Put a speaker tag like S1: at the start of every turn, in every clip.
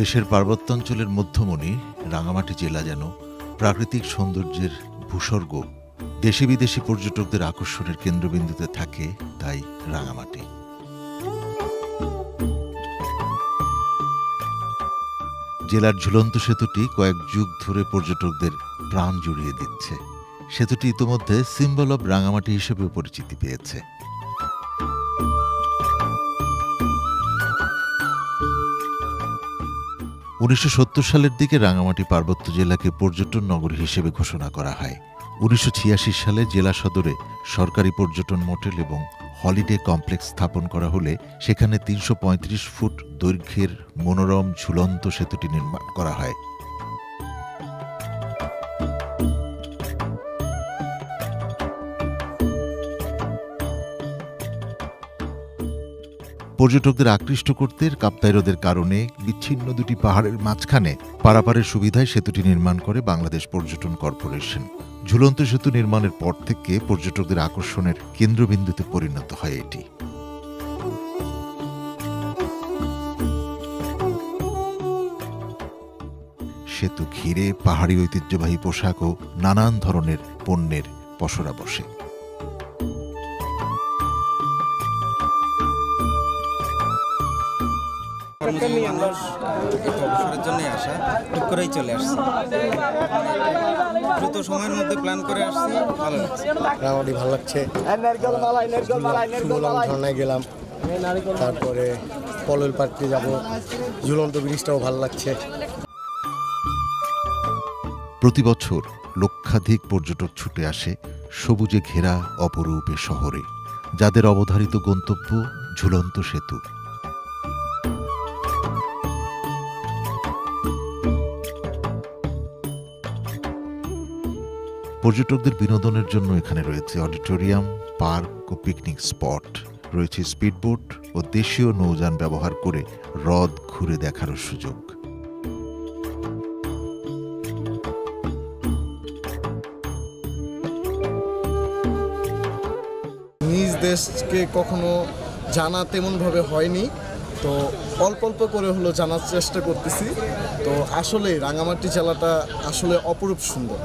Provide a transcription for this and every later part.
S1: দেশের পার্বত্যাঞ্চলের মধ্যমণি রাঙামাটি জেলা যেন প্রাকৃতিক সৌন্দর্যের ভূস্বর্গ। দেশি বিদেশি পর্যটকদের আকর্ষণের কেন্দ্রবিন্দুতে থাকে তাই রাঙামাটি। জেলার ঝুলন্ত সেতুটি কয়েক যুগ ধরে পর্যটকদের প্রাণ জুড়িয়ে দিচ্ছে। সেতুটি ইতোমধ্যে সিম্বল অব রাঙামাটি হিসেবেও পরিচিতি পেয়েছে। উনিশশো সালের দিকে রাঙামাটি পার্বত্য জেলাকে পর্যটন নগরী হিসেবে ঘোষণা করা হয়। 1986 সালে জেলা সদরে সরকারি পর্যটন মোটেল এবং হলিডে কমপ্লেক্স স্থাপন করা হলে সেখানে 335 ফুট দৈর্ঘ্যের মনোরম ঝুলন্ত সেতুটি নির্মাণ করা হয়। পর্যটকদের আকৃষ্ট করতে কাপ্তাই হ্রদের কারণে বিচ্ছিন্ন দুটি পাহাড়ের মাঝখানে পারাপারের সুবিধায় সেতুটি নির্মাণ করে বাংলাদেশ পর্যটন কর্পোরেশন। ঝুলন্ত সেতু নির্মাণের পর থেকে পর্যটকদের আকর্ষণের কেন্দ্রবিন্দুতে পরিণত হয় এটি। সেতু ঘিরে পাহাড়ি ঐতিহ্যবাহী পোশাক ও নানান ধরনের পণ্যের পসরা বসে।
S2: অবসরের জন্যই আসা, টুক করেই চলে আসছি। দ্রুত সময়ের মধ্যে প্ল্যান করে আসছি, ভালো লাগছে।
S3: রাঙামাটি ভালো লাগছে। ঝর্ণায় গেলাম, তারপরে পলল পার্কে যাব, ঝুলন্ত ব্রিজটাও ভালো লাগছে।
S1: প্রতি বছর লক্ষাধিক পর্যটক ছুটে আসে সবুজে ঘেরা অপরূপ এ শহরে, যাদের অবধারিত গন্তব্য ঝুলন্ত সেতু। পর্যটকদের বিনোদনের জন্য এখানে রয়েছে অডিটোরিয়াম, পার্ক ও পিকনিক স্পট, রয়েছে স্পিডবোট ও দেশীয় নৌযান ব্যবহার করে হ্রদ ঘুরে দেখারও সুযোগ।
S3: নিজ দেশকে কখনো জানা তেমনভাবে হয়নি, তো অল্প অল্প করে হলো জানার চেষ্টা করতেছি। তো আসলে রাঙামাটি জেলাটা আসলে অপরূপ সুন্দর।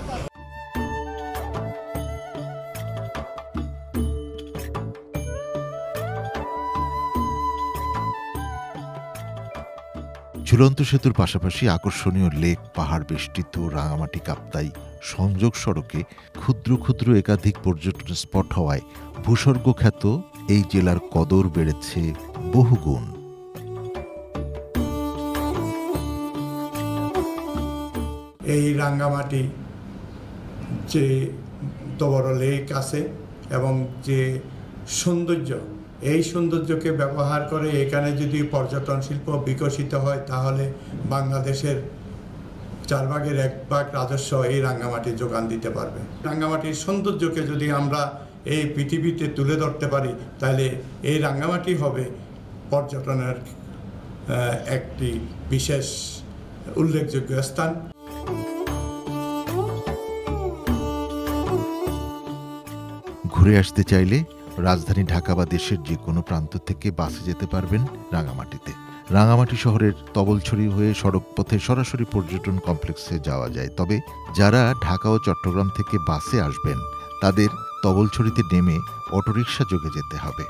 S1: ঝুলন্ত সেতুর পাশাপাশি আকর্ষণীয় লেক, পাহাড় বেষ্টিত রাঙামাটি কাপ্তাই সংযোগ সড়কে ক্ষুদ্র ক্ষুদ্র একাধিক পর্যটন স্পট হওয়ায় ভূস্বর্গ খ্যাত এই জেলার কদর বেড়েছে বহুগুণ।
S4: এই রাঙ্গামাটি যে এত বড় লেক আছে এবং যে সৌন্দর্য, এই সৌন্দর্যকে ব্যবহার করে এখানে যদি পর্যটন শিল্প বিকশিত হয় তাহলে বাংলাদেশের 4 ভাগের 1 ভাগ রাজস্ব এই রাঙ্গামাটি যোগান দিতে পারবে। রাঙ্গামাটির সৌন্দর্যকে যদি আমরা এই পৃথিবীতে তুলে ধরতে পারি তাহলে এই রাঙ্গামাটি হবে পর্যটনের একটি বিশেষ উল্লেখযোগ্য স্থান।
S1: ঘুরে আসতে চাইলে রাজধানী ঢাকা বা দেশের যে কোনো প্রান্ত থেকে বাসে যেতে পারবেন রাঙামাটিতে। রাঙামাটি শহরের তবলছড়ি হয়ে সড়ক পথে সরাসরি পর্যটন কমপ্লেক্সে যাওয়া যায়। তবে যারা ঢাকা ও চট্টগ্রাম থেকে বাসে আসবেন তাদের তবলছড়িতে নেমে অটোরিকশা যোগে যেতে হবে।